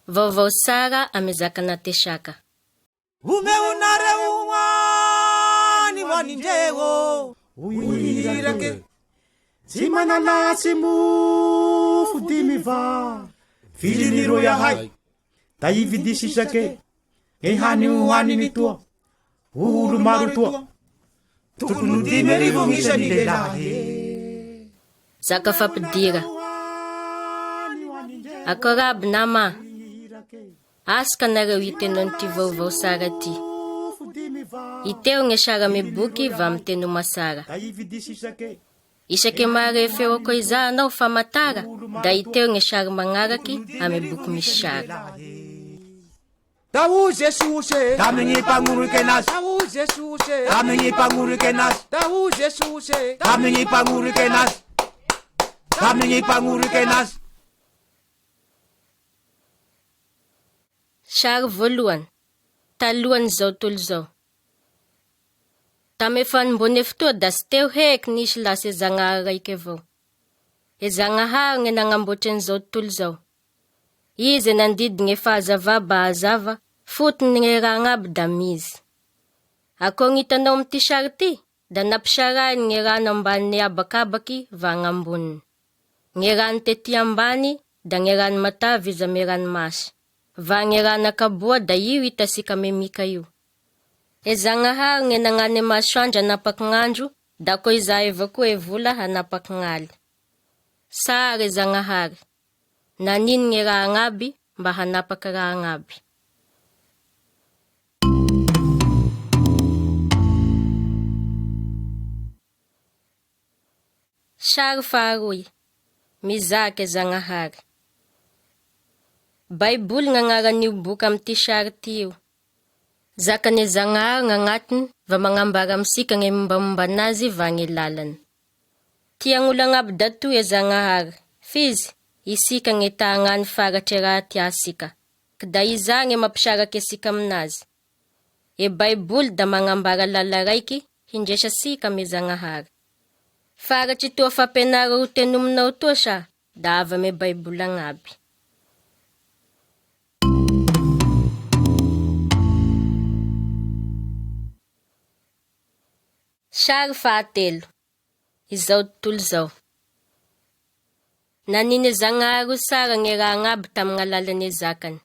Vaovao sara amy Zakanatesaka. Umeunareu wani wanindeo uirake Zimanala simu dimiva filini ya hai taividisi sake ehani uwani nitua ulu marutua tukunu dimerivo ngisa nidelahe Zaka fampidira. Akorab nama. Aska nareo itenao ty vaovao sara ty. Iteo nge sara me boky va miteno masara. Isake mare feo ako iza anao famatara. Da iteo nge sara magnaraky ame boky misy sara. Tahu Jesuse Kamengi panguru kenas Tahu Jesuse Kamengi panguru kenas Tahu Jesuse Kamengi panguru kenas Kamengi panguru kenas Sary voalohany, talohan zao tolo zao. Tame fanimbone fotoa da sy teo heky nisy lasa Zagnahary raiky avao. Zagnahary nge nagnamboatra an'izao tolo zao. Izy nandidigny fahazava bahazava, fotony nge raha agnaby da mizy. Ako ngitanao amty sary ty, da nampisarahiny nge raha ambany abakabaky va agnamboniny. Nge raha tety ambany, da nge raha matavy izy ame ranomasy. Va nge raha nakaboa da io hitasika memika io. Zagnahary nge nagnane masoandro hanapaky gn'andro, da ko iza avao koa e vola hanapaky gn'aly. Sary Zagnahary, nanino nge raha agnaby mba hanapaky raha agnaby. Sary faharoy, mizaka Zagnahary. Baiboly gn'agnaran'io boky amty sary ty io. Zakane Zagnahary gn'agnatiny va magnambara amsika nge mombamomba anazy va nge lalany. Tiagn'olo agnaby datoy Zagnahary, fizy isika nge ta agnany faratry raha tiasika. Kda iza nge mampisaraky asika aminazy. Baiboly da magnambara lala raiky hindresa sika me Zagnahary. Faratry toa fampianara ho tenominao toa sa da ava me Baiboly agnaby. Sary fahatelo, izao tontolo zao. Nanine Zagnahary sara nge raha agnaby tamin'ny alalane zakany.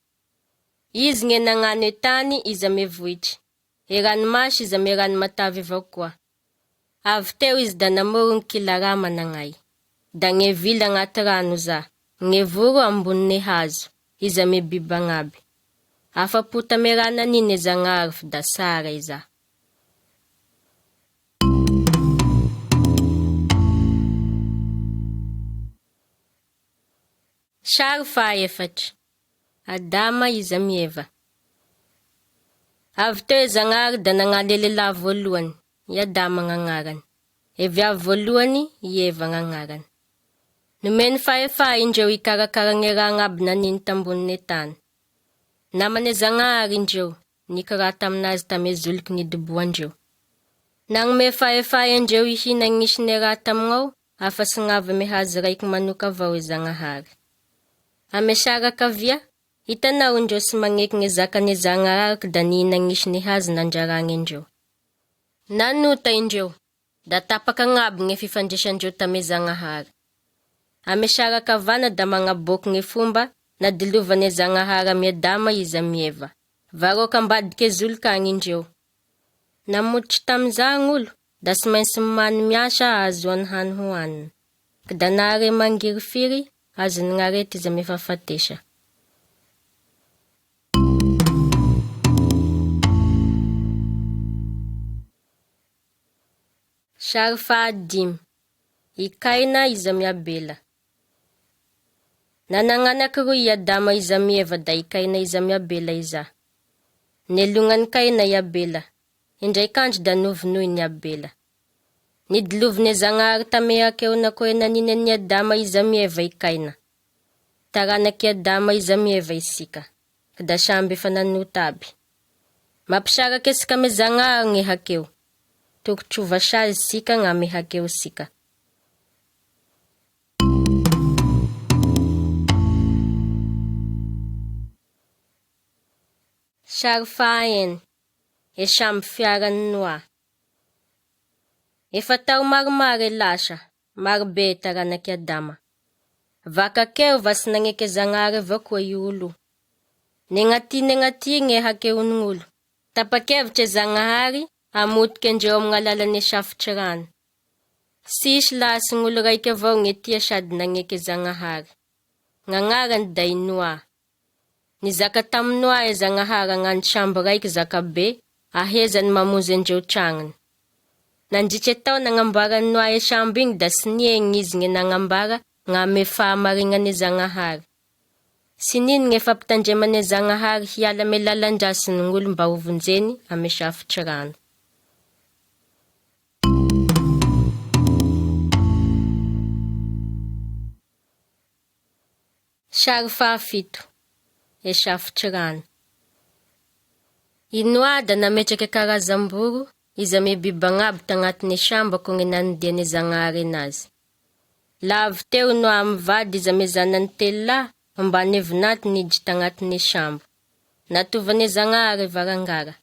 Izy nge nagnano e tany izy ame vohitry, e ranomasy izy ame rano matavy avao koa. Avy teo izy da namorony kilara managnay. Da nge vily agnaty rano za, nge voro ambonine hazo, izy ame biby agnaby. Afa-po tame raha nanine Zagnahary fa da sara iza. Sary fahaefatra, Adama izy amy Eva. Avy teo Zagnahary da nagnano lehilahy voalohany, i Adama gn'agnarany. Viavy voalohany, i Eva gn'agnarany. Nomeny fahefa indreo ikarakara nge raha agnaby naniny tambonine tany. Namane Zagnahary indreo, nikara taminazy tame zoliky nidoboandreo. Nagnome fahefa indreo ihina gnisine raha tamignao, afa sy gn'avy me hazo raiky manoka avao e Zagnahary. Ame sara kavia, hitanao indreo sy magneky nge zakane Zagnahary da nihina gnisine hazo nandrarany indreo. Nanota indreo, da tapaka agnaby nge fifandraisandreo tame Zagnahary. Ame sara kavana da magnaboky nge fomba na dilovane Zagnahary ame Adama izy amy Eva. Varoka ambadike zolikany indreo. Namotry tamizany olo, da sy mainsy mamy miasa azoany hany hoanina. Da nahare mangiry firy, azony gn'arety izy ame fahafatesa. Sary fahadimy, i Kaina izy amy Abela. Nanagnanaky roy i Adama izy amy Eva da i Kaina izy amy Abela iza. Nelongan'ny Kaina i Abela, indraikandro da novinoiny Abela. Nidilovine Zagnahary tame akeo na koe nanine ni Adama izy amy Eva i Kaina. Taranaky Adama izy amy Eva isika, da samby efa nanota aby. Mampisaraky asika me Zagnahary nge hakeo. Tokotrova sazy sika gn'ame hakeo sika. Sary fahaenina, e samby fiaran'ny Noa. Efa tao maromaro e lasa, marobe e taranaky Adama. Vakakeo va sy nagneke Zagnahary avao koa i olo. Negaty gny hakeon'olo. Tapa-kevitry Zagnahary hamotiky andreo amin'ny alalan'ny safitry rano. Sisy lasy gn'olo raiky avao gny tia sady nagneke Zagnahary. Gn'agnarany da i Noa. Nizaka tamin'ny Noa e Zagnahary agnano sambo raiky zakabe, ahezany mamonjy andreo tragnony. Nandritry tao nagnamboarany Noa e sambo igny da sy niegny izy gny nagnambara gn'ame fahamarinany Zagnahary. Sy nino gny fampitandremany Zagnahary hiala me lalandrasiny gn'olo mba ho vonjeny ame safitry rano. Sary fahafito, e safitry rano. I Noa da nametraky karazam-boro izy ame biby agnaby tagnatin'ny sambo ko gny nanidiany Zagnahary enazy. La avy teo Noa mivady izy ame zanany telo mba nevinaty niditry tagnatin'ny sambo. Natovany Zagnahary varangara.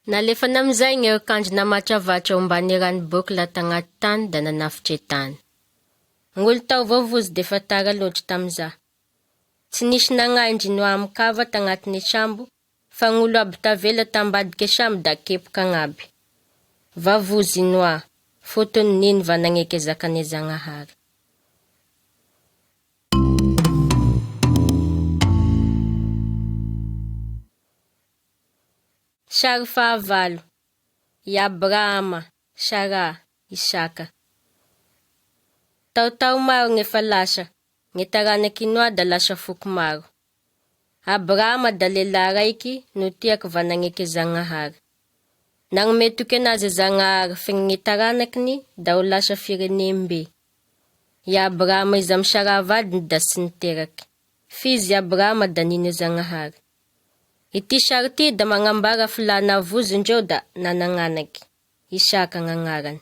Nalefa namizay gny akanjo namatravatra ombany ranoboky la tagnaty tany da nanafitry tany. Gn'olo tao voavozy defa tara loatry tamiza. Tsy nisy nagnaindry Noa mikava tagnatin'ny sambo, fa gn'olo aby tavela tambadike sambo da kepoka agnaby. Vavozy Noa, fotony nino va nagneke zakane Zagnahary. Sary fahavalo, i Abrahama, Sara, Isaka. Tao maro gnefa lasa, gny taranaky Noa da lasa foko maro. Abrahama da lehilahy raiky no tiaky va nagneke Zagnahary. Nagnome toky anazy Zagnahary fe gny taranakiny da ho lasa firenembe. I Abrahama izy amy Sara vadiny da sy niteraky. Fizy Abrahama da nino Zagnahary. Ity sary ty da magnambara filana vozondreo da nanagnanaky. Isaka gn'agnarany.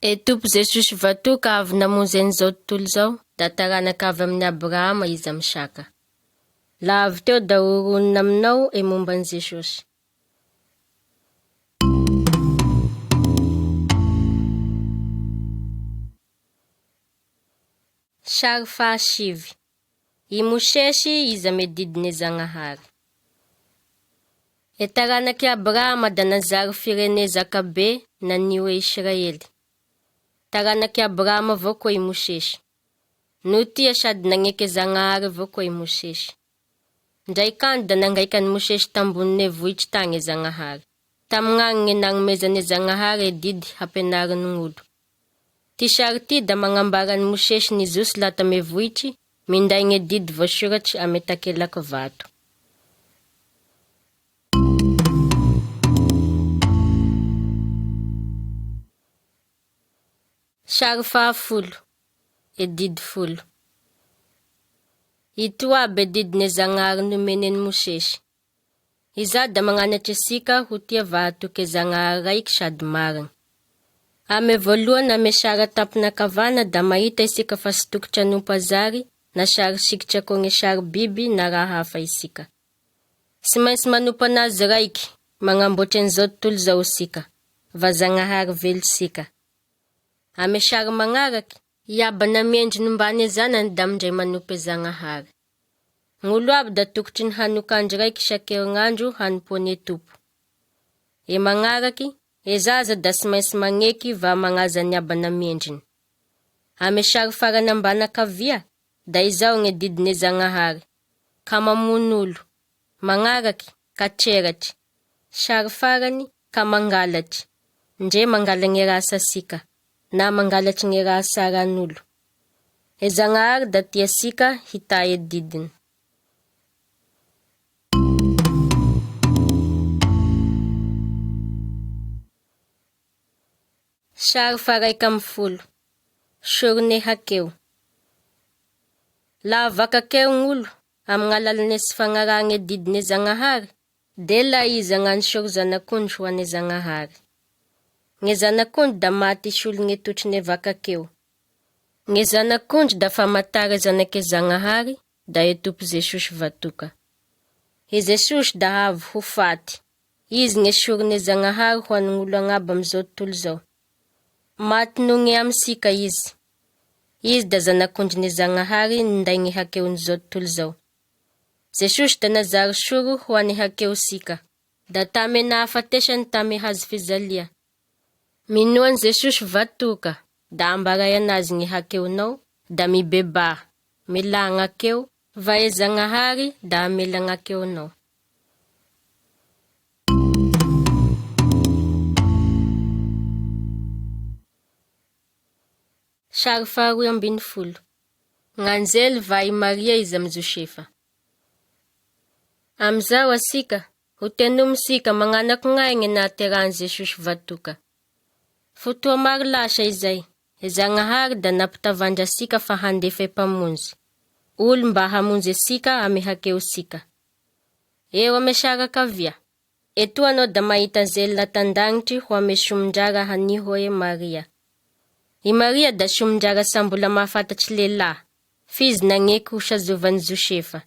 E Tompo Jesosy vatoka avy namonjy an'izao tontolo zao da taranaky avy amin'ny Abrahama izy amy Isaka. La avy teo da horonina aminao e momban Jesosy. Sary fahasivy, i Mosesy izy ame didiny Zagnahary. E taranaky Abrahama da nazary firene zakabe nanio e Israely. Taranaky Abrahama avao koa i Mosesy. No tia sady nagneke Zagnahary avao koa i Mosesy. Ndraikany da nangaikany Mosesy tambonine vohitry tagny e Zagnahary. Tamignagny gny nagnomezane Zagnahary e didy hampenariny gn'olo. Ty sary ty da magnambarany Mosesy nijosy lata me vohitry, minday gne didy voasoratry ame takelaky vato. Sary fahafolo, e didy folo. Ito aby e didine Zagnahary nomeneny Mosesy. Iza da magnanatry asika ho tia vahatoky Zagnahary raiky sady marigny. Ame voalohany ame sary tampina kavana da mahita isika fa sy tokotry anompo azary na sary sikitra ko gny sary biby na raha hafa isika. Sy maintsy manompo anazy raiky, magnamboatry an'izao tontolo zao isika, va Zagnahary velosika. Ame sary magnaraky, iaba namiendry nombany zanany da amindray manompo Zagnahary. Gn'olo aby da tokotry ny hanokandro raiky isan-kerinandro hanompony Tompo. E magnaraky, e zaza da sy maintsy magneky va magnaza ny aba namiendriny. Ame sary farany ambany ankavia, da izao gny didine Zagnahary, ka mamon'olo, magnaraky, ka treratry, sary farany, ka mangalatry, ndre mangala gny raha sasika, na mangalatry gny raha saran'olo. E Zagnahary da tia sika hita e didiny. Sary faraika amby folo, sorone hakeo. La vakakeo gn'olo amin'ny alalane sy fagnarahane didine Zagnahary, de la izy agnano soro zanak'ondry ho ane Zagnahary. Nge zanak'ondry da maty isolo gne totrine vakakeo. Nge zanak'ondry da famatara zanake Zagnahary, da e Tompo Jesosy vatoka. I Jesús da avy ho faty. Izy gny esoriny Zagnahary ho an'ny olo agnabo am'izao tontolo zao. Maty noho amsika izy. Izy da zanak'ondrin'ny Zagnahary ninday gny hakeon'izao tontolo zao. Jesús da nazary soro ho an'ny hakeo sika. Da tame nahafatesany tame hazo fizalia. Minoany Jesús vatoka, da ambaray anazy gny hakeonao, da mibeba, mila gn'akeo, va e Zagnahary da amela gn'akeonao. Sary faharoy ambin'ny folo. Gn'anjely va i Maria izy am Josefa. Amizao asika, ho tenomsika magnanaky gn'aigny nahaterahan Jesús vatoka. Fotoa maro lasa izay, e Zagnahary da nampitavandra asika fa handefa empamonjy. Olo mba hamonjy asika ame hakeo sika. Eo ame sarakavia. Eto anao da mahita anjely latandagnitry ho ame somondrara haniho e Maria. I Maria da somondrara sambola mahafantatry lehilahy, fizy nagneky ho sazovan'i Josefa.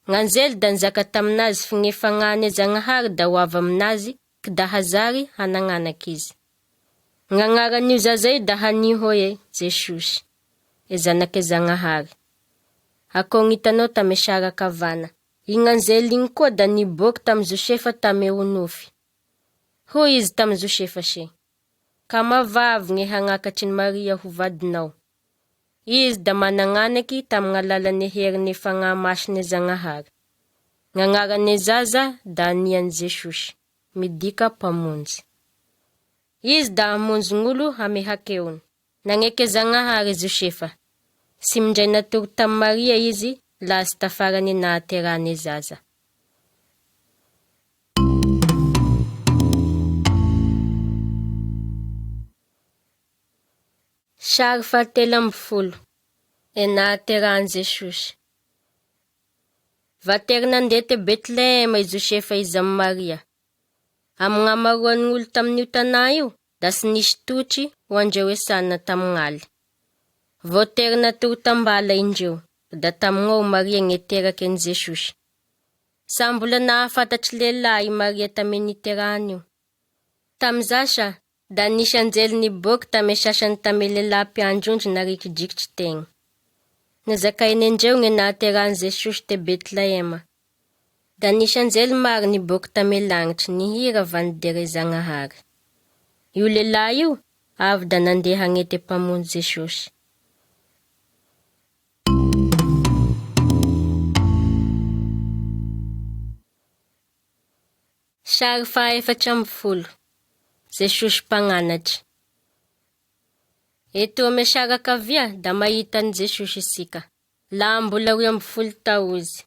Gn'anjely da nizaka taminazy fi gny fagnahany e Zagnahary da ho avy aminazy, k da hazary hanagnanaky izy. Gn'agnaran'io zaza io da haniho e Jesús, e zanaky e Zagnahary. Akô gnitanao tame sarakavana. Gn'anjely igny koa da niboky tamy Josefa tame onofy. Hoy izy tamy Josefa se. Ka mavavy gny hagnakatry ny Maria ho vadinao. Izy da managnanaky tamy gn'alalane herine fagnahy masine Zagnahary. Gn'agnarane zaza da aniany Jesús, midika mpamonjy. Izy da hamonjy gn'olo ame hakeony. Nagneky Zagnahary Josefa. Sy mindray natory tamy Maria izy, lasy tafarany nahaterahane zaza. Sary fahatelo amby folo. E nahaterahan Jesús. Vatery nandeha te Betlehema i Josefa izy amy Maria. Amy gn'amaroan'ny olo tamin'io tanà io, da sy nisy totry ho andreo esanina tam'gn'aly. Voatery natory tambala indreo, da tamignao Maria ngeteraky en Jesús. Sambola nahafantatry lehilahy i Maria tame niterahany io. Tamizasa, da nisy anjely niboky tame sasany tame lehilahy mpiandrondry narikidrikitry tegna. Nazakainy andreo gny nahaterahan Jesús te Betlehema. Da nisy anjely maro niboky tame lagnitry nihira va nidere Zagnahary. Io lehilahy io, avy da nandeha hagnety mpamonjy Jesús. Sary fahaefatra amby folo. Jesús mpanganatry. Eto ame sarakavia da mahitany Jesús isika. La mbola 12 izy.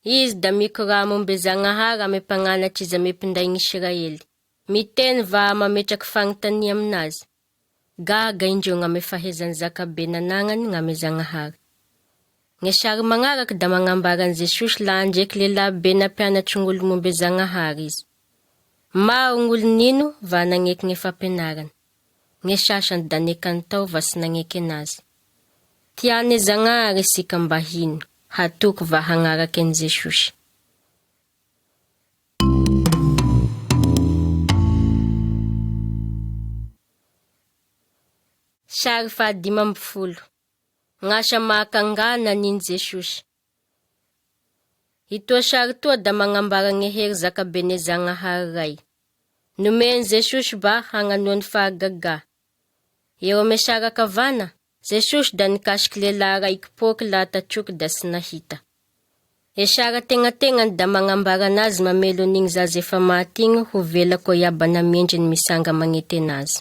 Izy da mikora mombe Zagnahary ame mpanganatry izy ame mpinday Israely. Miteny va mametraky fagnotania aminazy. Gaga indreo gn'ame fahezany zakabe nanagnany gn'ame Zagnahary. Gny sary magnaraky da magnambara an Jesús la andreky lehilahy be nampianatry gn'olo mombe Zagnahary izy. Maro gn'olo nino va nagneky gny fampianarany. Gny sasany da nekany tao va sy nagneky anazy. Tiane Zagnahary isika mba hino, hatoky va hagnaraky an Jesús. Sary fahadimy amby folo. Gn'asa mahakangana niny Jesús. Itoa sary toa da magnambara gny hery zakabene Zagnahary ray. Nomeny Jesús ba hagnanoany fahagaga. Eo ame sarakavana, Jesús da nikasiky lehilahy raiky poky la tatroky da sy nahita. E sara tegnategnany da magnambara anazy mamelo an'igny zaza efa maty igny ho vela koa iabana mendriny misanga magnety anazy.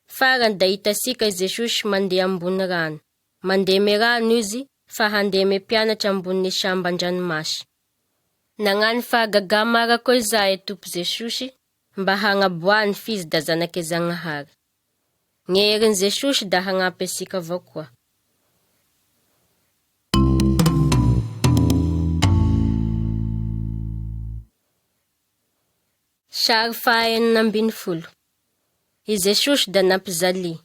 Farany da hitasika Jesús mandeha ambony rano. Mandeha me rano izy fa handeha me mpianatra ambony sambo an-dranomasy. Nagnano fahagaga mara koa izay e tompo Jesús mba hagnaboahany fizy da zanaky Zagnahary. Gny herin'i Jesús da hagnampy asika avao koa. Sary fahaenina ambin'ny folo. I Jesús da nampizaly.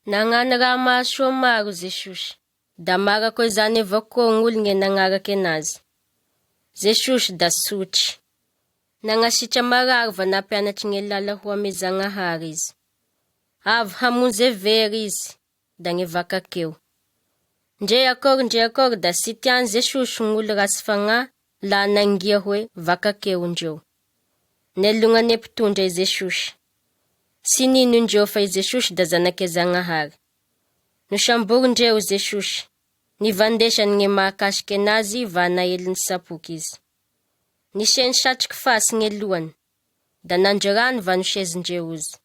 Nagnano raha mahasoa maro Jesús, da marako izany avao koa gny olo nge nagnaraky anazy. Jesosy da sotry. Nangasitra marary va nampianatry nge lala ho ame Zagnahary izy. Avy hamonjy very izy, da nge vakakeo. Ndre akory da sy tiany Jesosy ng'olo rasy fagnahy la nangia hoe vakakeo ndreo. Nelonane mpitondra i Jesosy. Sy nino ndreo fa i Jesosy da zanake Zagnahary. Nosamborindreo Jesosy. Nivandesany nge mahakasiky anazy va naeliny sapoky izy. Niseny satriky fasy nge lohany, da nandrarany va nosezindreo izy.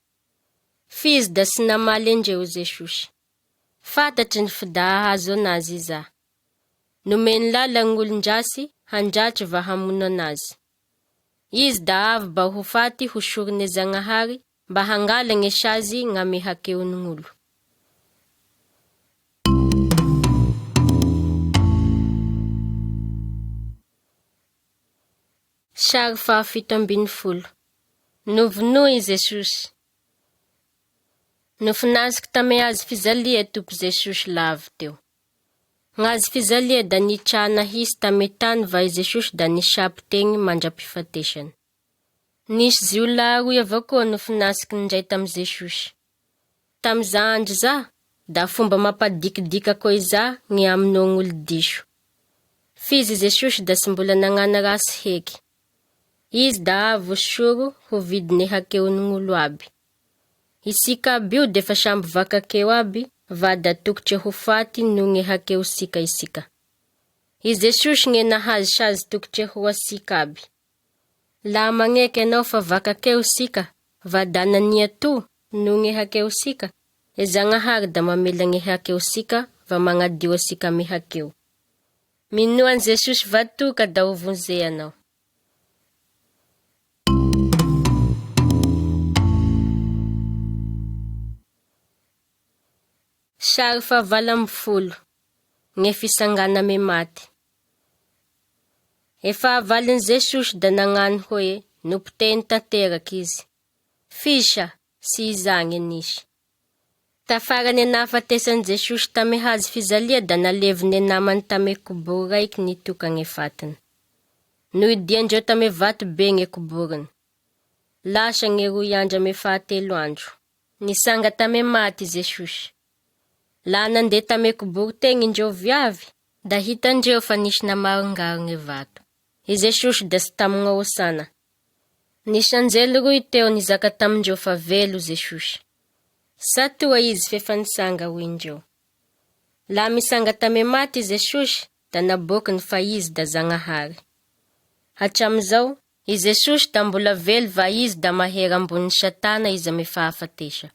Fizy da sy namaly ndreo Jesosy. Fatatry ny fida ahazo anazy iza. Nomeny lala ng'olon-drasy handratry va hamono anazy. Izy da avy ba ho faty ho sorine Zagnahary mba hangala nge sazy ngame hakeo n'olo. Sary 17. Novonoy Jesosy. Nofinasiky tame azy fizalia tompo Jesosy lavy teo. Gn'azy fizalia da nitrana hisy tame tany va i Jesosy da nisapy tegny mandra-pifatesany. Nisy ziola aroy avao koa nofinasiky ndray tam Jesosy. Tam za andro za, da fomba mampadikidika koa iza nge aminao gn'olo diso. Fizy Jesosy da sy mbola nagnana rasy heky. Izy da avy soro ho vidine hakeo n'olo aby. Isika aby io defa samby vakakeo aby va da tokotry ho faty no nge hakeo sika isika. I Jesosy nge nahazy sazy tokotry ho asika aby. La magneky anao fa vakakeo sika va da nania to no nge hakeo sika. E Zagnahary da mamela nge hakeo sika va magnadio sika me hakeo. Minoan Jesosy vatoka da uvonze anao. Sary 20. Nge fisangana me maty. Efa avalin Jesosy da nagnano hoe nopiteny tanteraky izy. Fisa sy izagny nisy. Tafarany nahafatesan Jesosy tame hazy fizalia da naleviny namany tame koboro raiky nitoka nge fatiny. Noidiandreo tame vato be nge koboriny. Lasa nge roy andro me fahatelo andro. Nisanga tame maty Jesosy. La nande tame koboro tegny indreo viavy, da hitandreo fa nisy namarongaro nge vato. I Jesosy da sy tamigna osana. Nisy anjely roy teo nizaka tamindreo fa velo Jesosy. Satoa izy fefa nisanga ho indreo. La misanga tame maty Jesosy da nabokiny fa izy da Zagnahary. Hatramizao, i Jesosy da mbola velo va izy da mahery ambony Satana izy ame fahafatesa.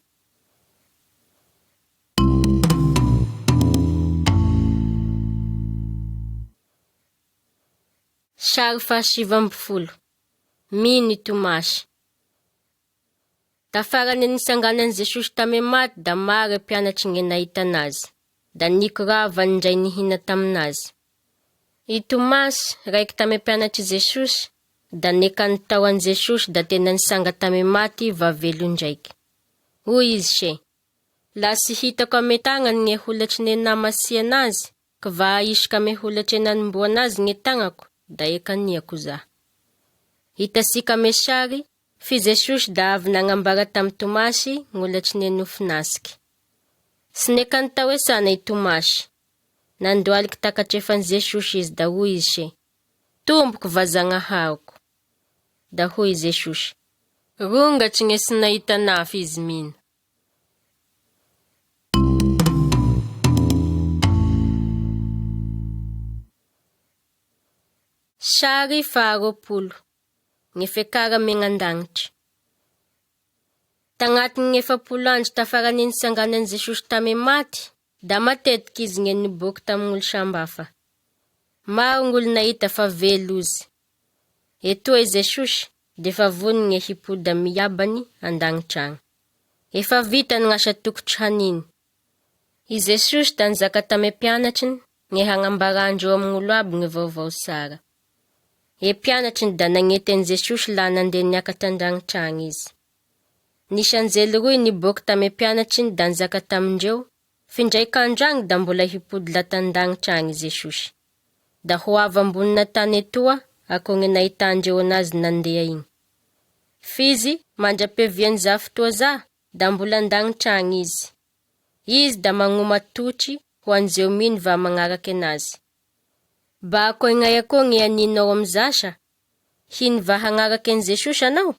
Sary 17. Mino i Tomasy. Tafarany nisanganany Jesosy tame maty da maro mpianatry nge nahita anazy, da nikorava ndray nihina taminazy. I Tomasy, raiky tame mpianatry Jesosy, da nekany tao an Jesosy da tena nisanga tame maty va velo ndraiky. Hoy izy she, la sy hitako ame tagnany nge holatry ne namasia anazy, ka va aisika ame holatry nanomboa anazy nge tagnako, da ekaniako za. Hitasika me sary, fi Jesosy da avy nagnambara tam Tomasy ngolatry ne nofinasiky. Sy nekany tao esana i Tomasy. Nandoaliky takatrefan Jesosy izy da hoy izy she, tomboko va Zagnahariko. Da hoy Jesosy, rongatry nge sy nahita nafy izy mina. Sary 20. Nge fekara megnandagnitry. Tagnaty nge 10 andro tafarany nisanganany Jesosy tame maty, da matetiky izy nge niboky tam'olo sambafa. Maro ng'olo nahita fa velo izy. Etoa i Jesosy, defa vony nge hipoda miabany andagnitragny. Efa vita n'asa tokotry haniny. I Jesosy da nizaka tame mpianatriny nge hagnambarandreo amin'olo aby nge vaovao sara. E mpianatriny da nagneteny Jesosy la nande niakatra andagnitragny izy. Nisy anjely roy niboky tame mpianatriny da nizaka tamindreo Findraikandragny da mbola hipody latandagnitra agny Jesosy. Da ho avy ambonina tany etoa ako gny nahitandreo anazy nandeha igny. Fizy mandra-piaviany za fotoa za da mbola andagnitra agny izy. Izy da magnoma totry ho an'izeo mino va magnaraky anazy. Ba ako ignay ako gny aninao amizasa, hiny va hagnaraky an Jesosy anao?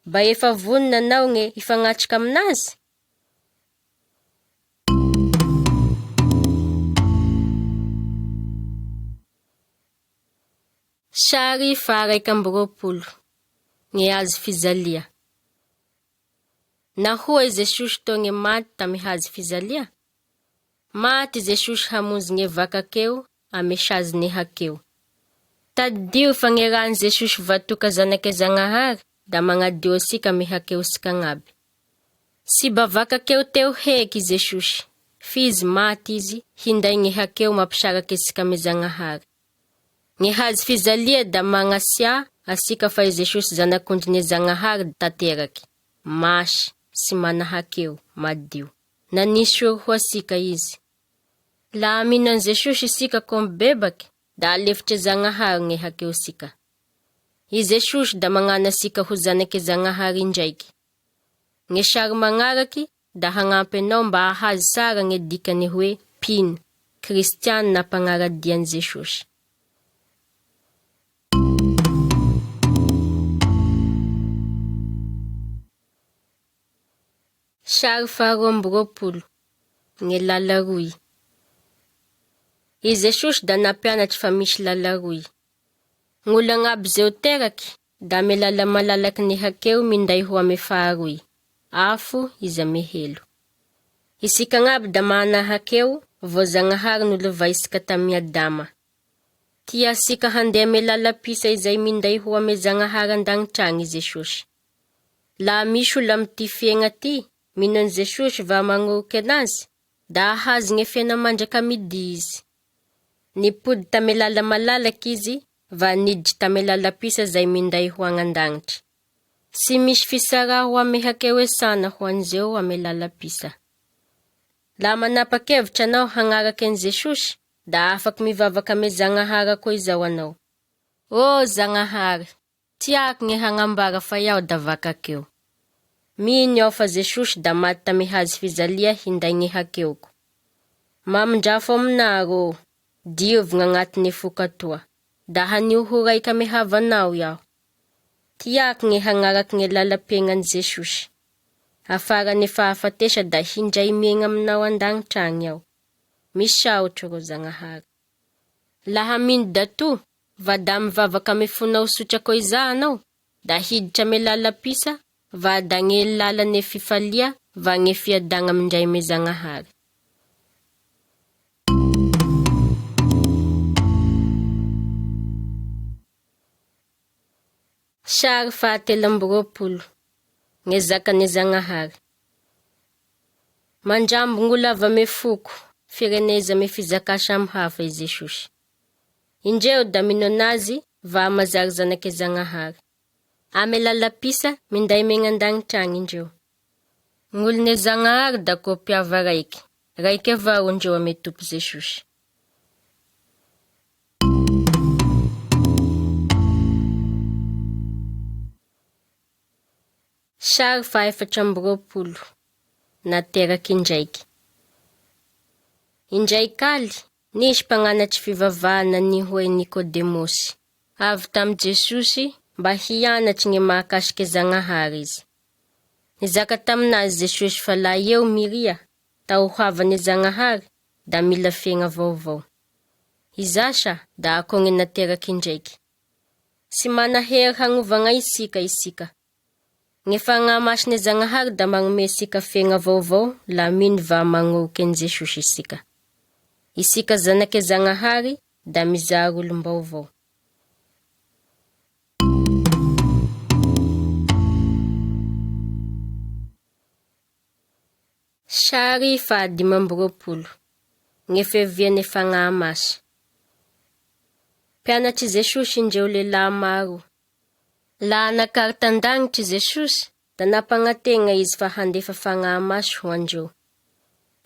Ba efa vonina anao gny ifagnatrika aminazy? Sary faha 120 gny hazo fizalia. Nahoa Jesosy to gny maty tamy hazo fizalia? Maty Jesosy hamonzy gny vakakeo ame saziny hakeo. Tadio fagneran Jesosy vatoka zanake Zagnahary da magnadio asika ame hakeo sika agnaby. Si bavakakeo teo heky Jesosy, fizy maty izy, hinday gny hakeo mampisaraky asika ame Zagnahary. Gny hazo fizalia da magnasia asika fa Jesosy zanak'ondriny Zagnahary tateraky, masy, sy mana hakeo, madio. Nanisy oro ho asika izy. La amino an Jesosy isika ko mibebaky, da alefitry Zagnahary gny hakeo sika. I Jesosy da magnana asika ho zanaky Zagnahary indraiky. Gny sary magnaraky da hagnampy anao mba hahazo sara gny dikany hoe mpino, kristiany na mpagnaradian Jesosy. Sary faha 20 gny lalaroy. I Jesosy da nampianatry fa misy lalaroy. Gn'olo agnaby zeo teraky da ame lala malalaky ny hakeo minday ho ame faharoy, afo izy ame helo. Isika agnaby da mana hakeo vo Zagnahary nolova isika tamy Adama. Tia asika handeha ame lala pisa izay minday ho ame Zagnahary andagnitragny i Jesosy. La misy olo amy ty fiaigna ty, mino an Jesosy va magnoroky anazy, da ahazo gny fiaina mandraka midi izy. Nipody tame lala malalaky izy, va niditry tame lala pisa zay minday ho agnandagnitry. Sy misy fisara ho ame hakeo esana ho an'izeo ame lala pisa. La manapakevitra anao hagnaraky an Jesosy, da afaky mivavaky ame Zagnahary koa izao anao. O Zagnahary, tiako gny hagnambara fa iaho da vakakeo. Mino iaho fa Jesosy da maty tamy hazo fizalia hinday gny hakeoko. Mamindrafo aminah rô, diovigna agnatiny fokatoa, da hanio ho raiky ame havanao iaho. Tiako gny hagnaraky gny lalam-piaignan'i Jesosy. Afarany fahafatesa da hindray miaigna aminao andagnitragny iaho. Misaotry rô Zagnahary. Laha mino dato, va da mivavaky ame fonao sotra koa iza anao, da hiditra ame lala pisa, va da gny lalane fifalia, va gny fiadagna amindray me Zagnahary. Sary faha 30 gny zakany Zagnahary. Mandrambo gn'olo avy ame foko, fireneza ame fizaka samy hafa i Jesosy. Indreo da mino anazy va mazary zanaky Zagnahary. Ame lala pisa minday megna andagnitragny indreo. Gn'olone Zagnahary da ko mpiava raiky avao indreo ame Tompo Jesosy. Sary faha 40 nateraky indraiky. Indraikaly, nisy mpagnanatry fivavahana ny hoe Nikodemosy. Avy tamy Jesosy mba hianatry gny mahakasiky Zagnahary izy. Nizaka taminazy Jesosy fa la eo miria, tao havany Zagnahary, da mila fiaigna vaovao. Izasa da ako gny nateraky indraiky. Sy manahery hagnovagna isika. Gny fagnamasiny Zagnahary da magnome sika fiaigna vaovao la mino va magnoroky an Jesosy isika. Isika zanaky Zagnahary da mizary olom-baovao. Sary faha 15 gny fiaviany fagnamasy. Mpianatry Jesosy indreo lehilahy maro. La nakary tandagnitry Jesosy, da nampagnategna izy fa handefa fagnamasy ho andreo.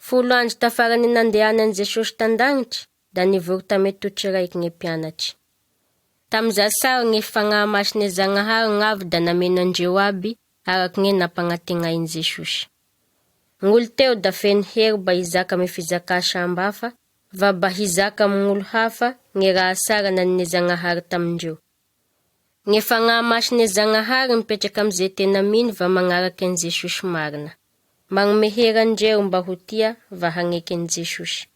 10 andro tafarany nandehanan Jesosy tandagnitry, da nivory tame totry raiky ny mpianatry. Tam'izasary ny fagnahy-masiny Zagnahary gn'avy da namenandreo aby araky ny nampagnategnainy Jesosy. Ng'olo teo da feno hery ba hizaka ame fizaka sambafa, va ba hizaka amin'olo hafa ny raha sara nan'ny Zagnahary tamindreo. Ny fagnahy-masiny Zagnahary mipetraky am'izay tena mino va magnaraky an Jesosy marina. Magnome hery andreo mba ho tia va hagneky an Jesosy.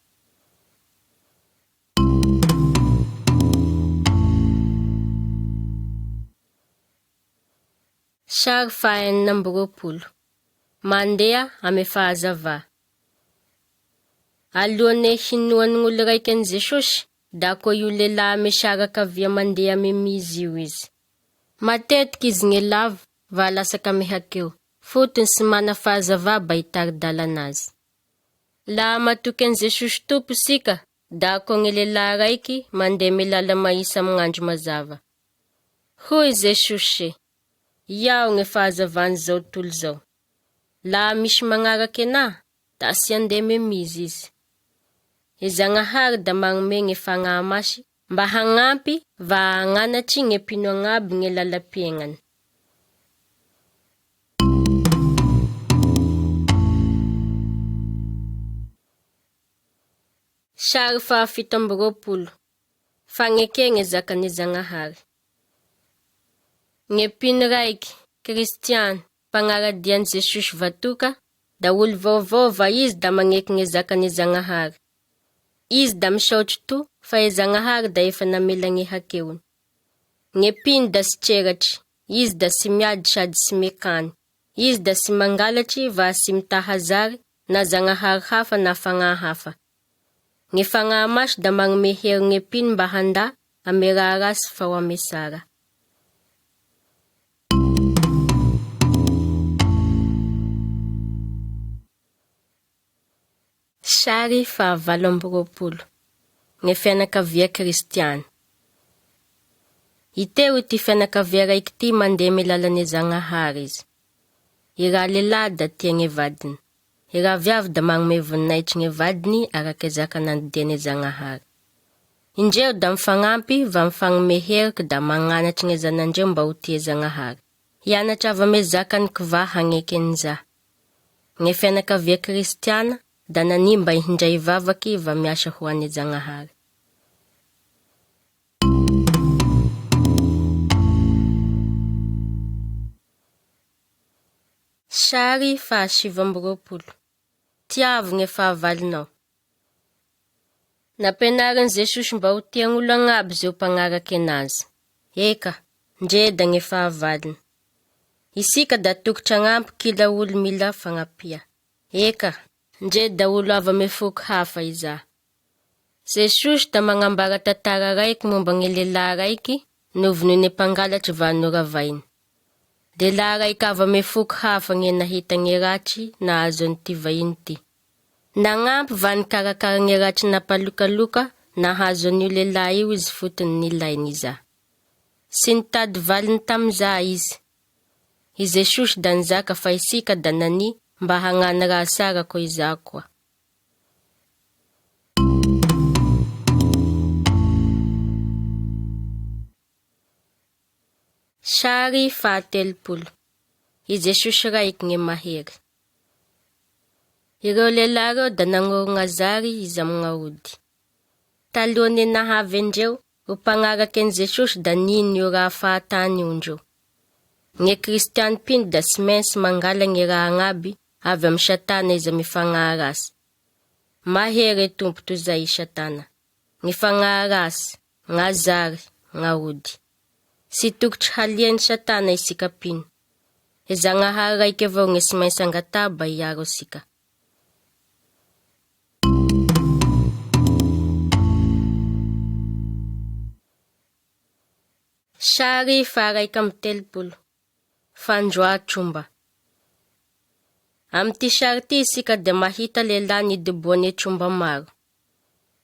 Sary fahaenina amby 20. Mandeha ame fahazava. Alohan'ny hinoan'ny olo raiky an Jesosy, da koa io lehilahy ame sary akavia mandeha ame mizy io izy. Matetiky izy ny lavo va lasaka ame hakeo, fotony sy mana fahazava ba hitari-dalana azy. Laha matoky an Jesosy tompo sika, da koa ny lehilahy raiky mandeha ame lala mahisa amin'andro mazava. Hoy Jesosy, iaho ny fahazavany zao tolo zao. Laha misy magnaraky anahy, da sy andeha ame mizy izy. I Zagnahary da magnome ny fagnahy-masy mba hagnampy va hagnanatry ny mpino agnaby ny lalam-piaignany. Sary faha 17. Fagnekeny zakan'ny Zagnahary. Ny mpino raiky, Kristiany, pagnaradian'i Jesosy vatoka, da olo vaovao va izy da magneky ny zakan'ny Zagnahary. Izy da misaotry to fa i Zagnahary da efa namela ny hakeony. Ny mpino da sy tseratry, izy da sy miady sady sy mekany. Izy da sy mangalatry va sy mitahazary na Zagnahary hafa na fagnahy hafa. Ny fagnahy-masy da magnome hery ny mpino mba handa ame raha rasy fa ho ame sara. Sary faha 20. Ny fianakavia Kristiany. Iteo ity fianakavia raiky ty mandeha ame lalan'ny Zagnahary izy. I raha lehilahy da tia ny vadiny. I raha viavy da magnome voninahitry ny vadiny araky zaka nandidian'ny Zagnahary. Indreo da mifagnampy va mifagnome heriky da magnanatry ny zanandreo mba ho tia Zagnahary. Hianatra avy ame zakany kiva hagneky an'iza. Ny fianakavia Kristiana da nanimba hindray vavaky va miasa ho an'i Zagnahary. Sary faha 17. Tiavo ny fahavalinao. Nampianarin Jesosy mba ho tia gn'olo agnaby zao mpagnaraky anazy. Eka, ndreda ny fahavaliny. Isika da tokotry agnampy kila olo mila fagnampia. Eka, ndreda olo avy ame foky hafa iza. Jesosy da magnambara tantara raiky momba ny lehilahy raiky novony ny mpangalatry va noravainy. Lehilahy raiky avy ame foky hafa ny nahita ny ratry nahazo an'ity vahiny ty. Nagnampy va nikarakara ny ratry napalokaloka nahazo an'io lehilahy io izy fotony nilainy iza. Sy nitady valiny tam'iza izy. I Jesosy da nizaka fa isika da nani mba hagnano raha sara ko iza koa. Sary faha 30. I Jesosy raiky ny mahery. Ireo lehilahy reo da nangorona zary izy amin'aody. Talohany nahavy andreo, ho mpagnaraky an Jesosy da nino io raha fahatany io ndreo. Ny Kristiany pino da sy mainsy mangala ny raha agnaby avy amy Satana izy amy fagnahy rasy. Mahery tompo toy zay Satana. Ny fagnahy rasy, gn'azary, gn'aody. Sy tokotry halian'ny Satana isika pino. I Zagnahary raiky avao ny sy mainsy angataba hiaro asika. Sary faha 30. Fandroa tromba. Amty sary ty isika de mahita lehilahy nidoboany tromba maro.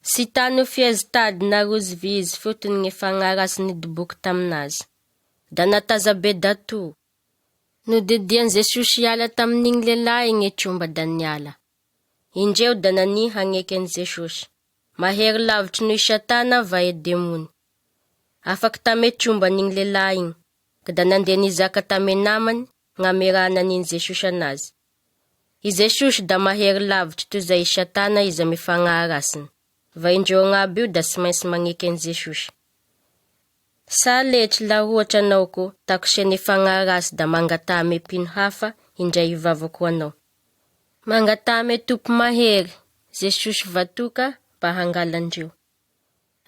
Sy tany ho fiazitady na rozy vizy fotony ny fagnahy rasy nidoboky taminazy. Da nataza be dato. Nodidian Jesosy hiala tamin'igny lehilahy ny tromba da niala. Indreo da nani hagneky an Jesosy. Mahery lavitry noho Satana va e demony. Afaky tame tromba n'igny lehilahy igny, ka da nandeha nizaka tame namany gn'amerana an'iny Jesosy anazy. I Jesosy da mahery lavitry toy zay Satana izy ame fagnaharassiny, va indreo agnaby io da tsy maintsy magneky an Jesosy. Sa letry la ohatry anao ko takosene fagnaharassy da mangata ame mpino hafa indray ivavako anao. Mangata ame tompo mahery, Jesosy vatoka mba hangalandreo.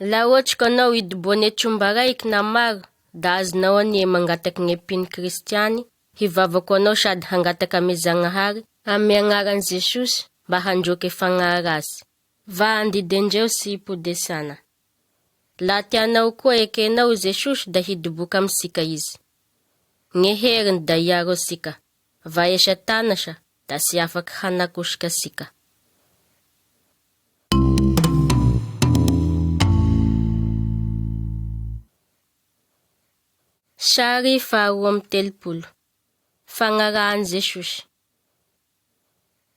La ohatry ka anao idobone tromba raiky na maro, da azonao anie mangataky gne mpino kristiany, hivavako anao sady hangataky ame Zagnahary, ame agnaran Jesosy mba handroky fagnaharassy. Va andidendreo sy hipodesana. La tianao koa ekenao Jesosy da hidoboka amsika izy. Gne heriny da iaro asika, va e Satana sa da sy afaky hanakosika asika. Sary faharoa amby 30. Fagnarahan Jesosy.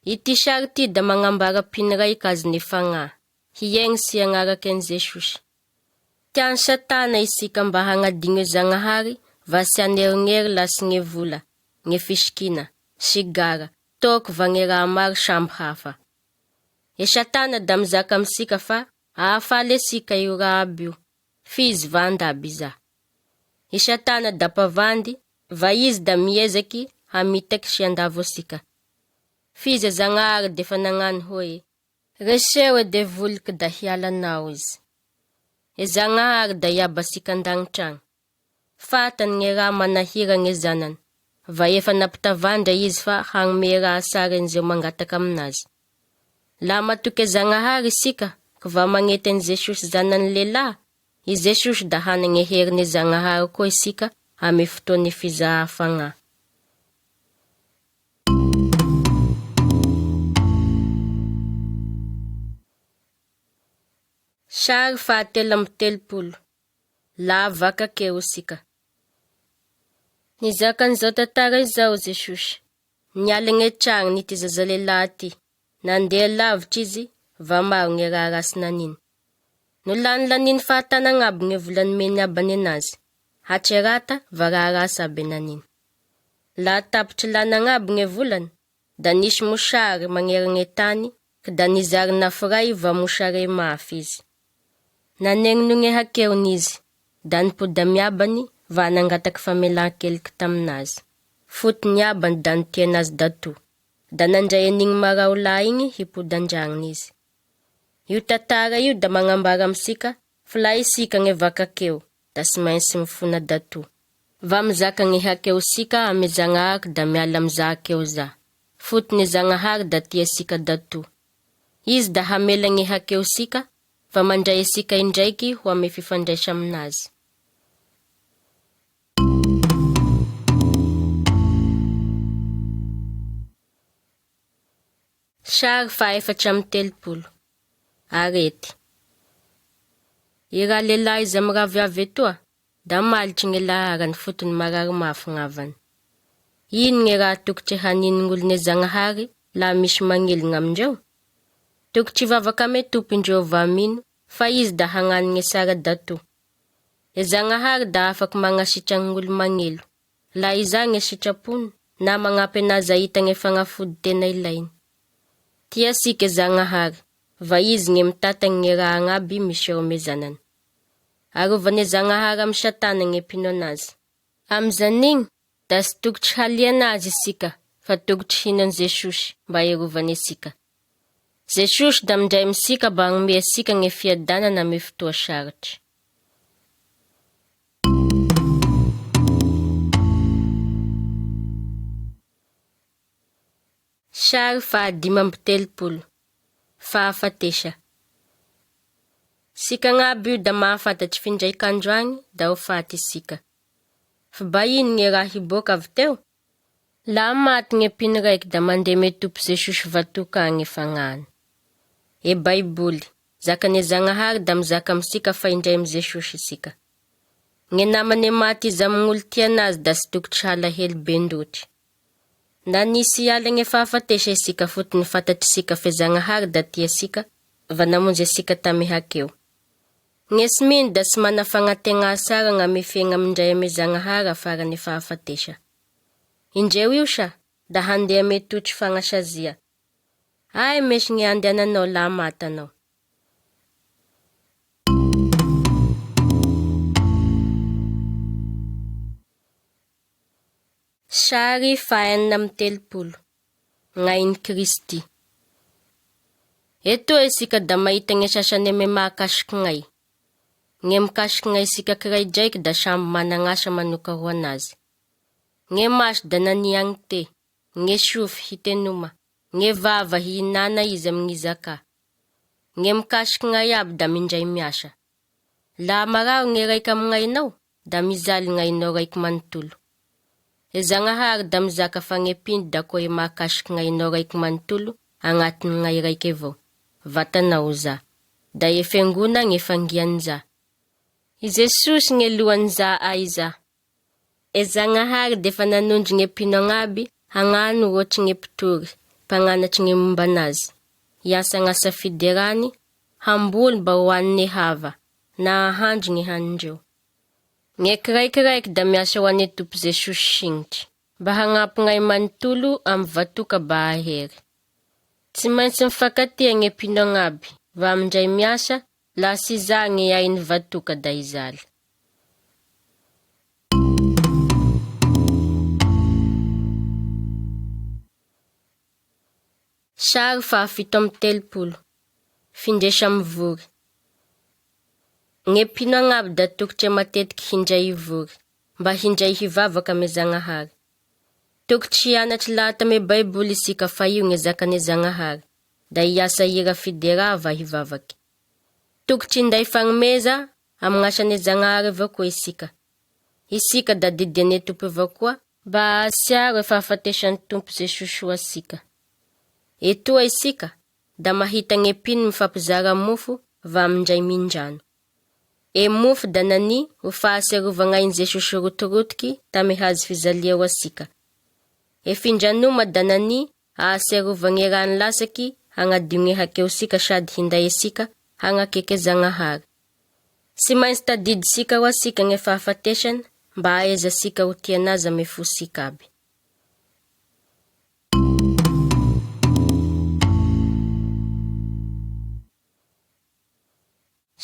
Ity sary ty da magnambara mpino raiky azone fagnahy, hiegny sy agnaraky an Jesosy. Tiany Satana isika mba hagnadigno Zagnahary va sy anerignery lasy gne vola, gne fisikina, sigara, toko va gne raha maro samby hafa. E Satana da mizaka amsika fa ahafaly asika io raha aby io, fizy va andaby iza. I Satana da pavandy, va izy da miezaky hamitaky sy andavo asika. Fizy Zagnahary defa nagnano hoe, reseo e de voliky da hialanao izy. E Zagnahary da iaba asika andagnitragno. Fatany gne raha manahira gne zanany, va efa nampitavandra izy fa hagnome raha sara an'izeo mangataky aminazy. La matoky Zagnahary isika, ka va magnety an Jesosy zanany lehilahy, i Jesosy da hanagne herine Zagnahary koa isika ame fotoane fizaha fagnahy. Sary fahatelo amby 30. La vakakeo isika. Nizakan'izao tantara izao Jesosy, niala gne tragno nity zaza lehilahy ty, nandeha lavitry izy, va maro gne raha rasy naniny. No lany laniny fahatana agnaby gne volany meny abany anazy, hatserata va raha rasy aby naniny. La tapitry lany agnaby gne volany, da nisy mosary magnera gne tany, ka da nizary nafiray va mosare mafy izy. Nanegno gne hakeo n'izy, da nipoda miabany va nangataky famelan-keliky taminazy. Fotony abany da nitia anazy dato, da nandray an'igny marao lahy igny hipody andragnony izy. Io tantara io da magnambara amsika fa la isika gne vakakeo da sy maintsy mifona dato. Va mizaka gne hakeo sika ame Zagnahary da miala amza hakeo za. Fotony Zagnahary da tia sika dato. Izy da hamela gne hakeo sika, fa mandray asika indraiky ho ame fifandraisa aminazy. Sary fahaefatra amby 30. Arety. I raha lehilahy izy amy raha viavy etoa, da malitry gne laharany fotony marary mafy gn'avany. Ino gne raha tokotry hanin'olone Zagnahary la misy magnilina amindreo? Tokotry vavaka ame tompo indreo va mino, fa izy da hagnano gne sara dato. E Zagnahary da afaky magnasitra gn'olo magnilo, la iza gne sitrapony na magnampy anazy ahita gne fagnafody tena ilainy. Tia sika Zagnahary, va izy gne mitatany gne raha agnaby misy eo ame zanany. Arovane Zagnahary amy Satana gne pino anazy. Amizan'igny, da sy tokotry halia anazy isika, fa tokotry hino an Jesosy mba iarovane sika. Jesosy da mindray misika mba hagnome asika gne fiadanana ame fotoa sarotry. Sary fahadimy amby 30. Fahafatesa. Sika agnaby io da mahafantatry findraik'andro agny da ho faty isika. Fa ba ino gne raha hiboaka avy teo? La maty gne mpino raiky da mandeha me tompo Jesosy vatoka agny fagnahany. E Baiboly, zakane Zagnahary da mizaka amsika fa indray amy Jesosy isika. Gne namane maty izy amy gn'olo tia anazy da sy tokotry halahelo be ndotry. Na nisy alagna fahafatesa isika fotony fantatrisika fe-Zagnahary da tiasika, vanamonjy asika tamy hakeo. Ngesy mino da sy mana fagnategna sara gn'ame fiaigna amindray ame Zagnahary afarany fahafatesa. Indreo io sa, da handeha ame totry fagnasazia. Ay mesy gny andehananao la matanao. Sary fahenina amy 30, gn'ainy Kristy. Eto isika da mahita gny sasany ame mahakasiky gn'ay. Gny mikasiky gn'ay isika kiraidraiky da samby managn'asa manoka ho anazy. Gny maso da naniagny te, gny sofy hitenoma, gny vava hihinana izy amin'ny zaka. Gny mikasiky gn'ay aby da mindray miasa. La marao gny raiky amin'ainao, da mizaly gn'ainao raiky manontolo. E Zagnahary da mizaka fa gny piny da koa mahakasiky gn'ainao raiky manontolo agnatiny gn'ay raiky avao. Vatanao za, da efengona gny fangiany za. I Jesosy gny lohan'ny za aiza. E Zagnahary defa nanondry gny pino agnaby hagnano ohatry gny pitory, mpagnanatry gny momba anazy. Iasa gn'asa fiderany, hamboly mba hoan'ny hava, na ahandro gny hanindreo. Gny kiraikiraiky da miasa ho an'ny Tompo Jesosy signitry, mba hagnampy gn'ay manontolo amy vatoka ba ahery. Tsy maintsy mifankatia gny pino agnaby, va amindray miasa, la sy za gny ainy vatoka da izaly. Sary fahafito amy 30, findesa amy vory. Gny pino agnaby da tokotry matetiky hindray ivory, mba hindray hivavaka ame Zagnahary. Tokotry hianatry lahata ame Baiboly isika fa io gny zakane Zagnahary, da hiasa hira fidera va hivavaky. Tokotry hinday fagnomeza amign'asane Zagnahary avao koa isika. Isika da didiane Tompo avao koa, mba asiaro e fahafatesan'ny Tompo Jesosy ho asika. Etoa isika, da mahita gny pino mifampizara mofo va amindray mindrano. E mofo da nani ho fahaserovagnainy Jesosy rotorotiky tame hazo fizalia ho asika. E findranoma da nani ahaserovagny rano lasaky hagnadio gny hakeo sika sady hinday asika hagnakeke Zagnahary. Sy maintsy tadidy sika ho asika gny fahafatesany mba aeza sika ho tianazy ame fo sika aby.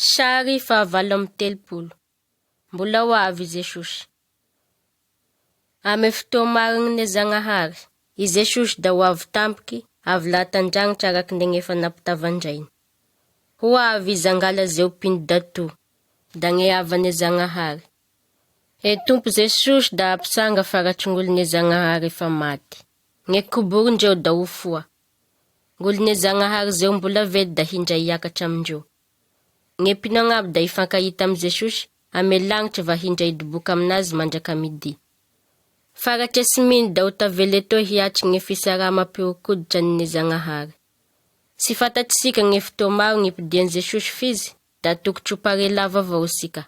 Sary fahavalo amy 30, mbola ho avy Jesosy. Ame fotoa marigny Zagnahary, i Jesosy da ho avy tampoky, avy lahatandragnitra araky nde efa nampitavandrainy. Ho avy izy angala zeo pino dato, da gny avane Zagnahary. E Tompo Jesosy da apisanga faratry ng'olone Zagnahary efa maty. Gny koborindreo da ho foa. Ng'olone Zagnahary zeo mbola vedy da hindray hiakatra amindreo. Gny pino agnaby da ifankahita amy Jesosy ame lagnitry va hindray doboka aminazy mandraka midi. Faratry sy mino da ho tavela etoa hiatry gny fisaraha-mampio-koditra an'ne Zagnahary. Sy fantatrisika gny fotoa maro gny ipidian'i Jesosy fizy, da tokotry ho pare lava avao sika.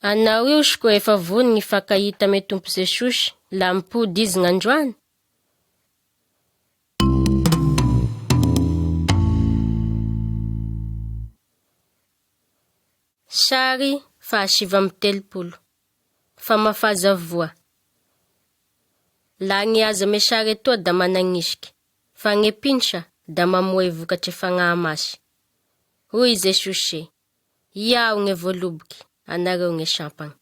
Anao io koa efa vony gny fankahita ame Tompo Jesosy, la mipody izy gn'androany. Sary fahasivy amy 30, famafaza voa. La gny aza ame sary etoa da managnisiky, fa gny pinsa da mamoy vokatry fagnamasy. Hoy Jesosy, iao gny voaloboky, anareo gny sampagny.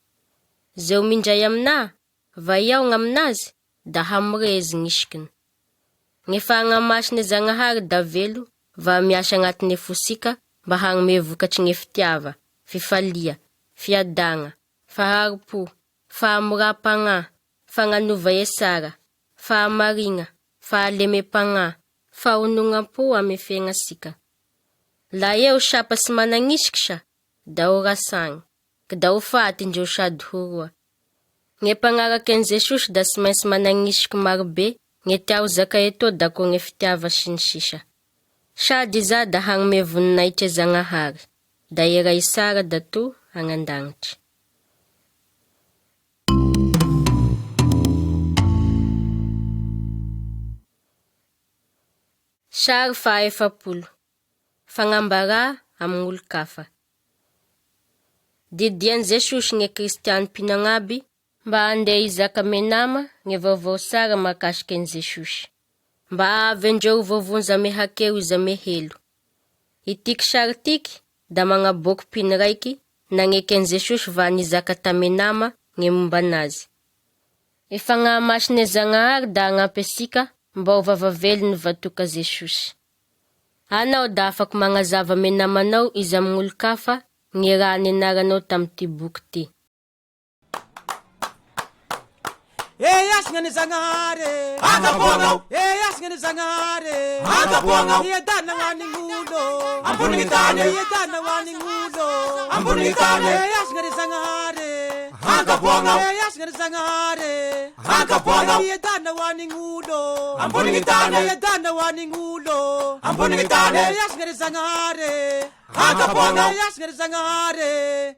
Zeo mindray amina, va iao gn'aminazy, da hamorezy gnisikiny. Gny fagnamasine Zagnahary da velo, va miasa agnatine fosika, mba hagnome vokatry gny fitiava, fifalia, fiadagna, faharopo, fahamorapagna, fagnanova esara, fahamarigna, fahalemepagna, fahonogna-po ame fiaigna sika. La eo sapa sy managnisiky sa, da ho rasagny, ka da ho faty indreo sady ho roa. Gny pagnaraky an Jesosy da sy maintsy managnisiky marobe, gny tiao zaka etoa da koa gny fitiava sy ny sisa. Sady za da hagnome voninahitry Zagnahary, da iray sara da to hagnandagnitry. Sary 50 Fagnambara amin'olo-kafa. Didian Jesosy nge Kristiany Pinagnaby mba andeha hizaka menama nge vaovao sara mahakasiky ny Jesosy. Mba avy andreo vovonza mehakeo iza mehelo. Itiky sary tiky da magnaboaky piny raiky nagneke ny Jesosy va nizaka tamenama nge momba nazy. Efa ngamasine Zagnahary da agnampy asika mba ho vavavelo ny vatoka Jesosy. Anao da afaky magnazava menamanao izy amin'olo-kafa nge raha nenaranao tamty boky ty. Yasngani Zagnahary Akapoangao Yasngani Zagnahary Akapoangao Yedana ngani ngulo Ambuni ngitane Yedana ngani ngulo Ambuni ngitane Yasngani Zagnahary Akapoangao Yasngani Zagnahary Akapoangao Yedana ngani ngulo Ambuni ngitane Yedana ngani ngulo Ambuni ngitane Yasngani Zagnahary Akapoangao Yasngani Zagnahary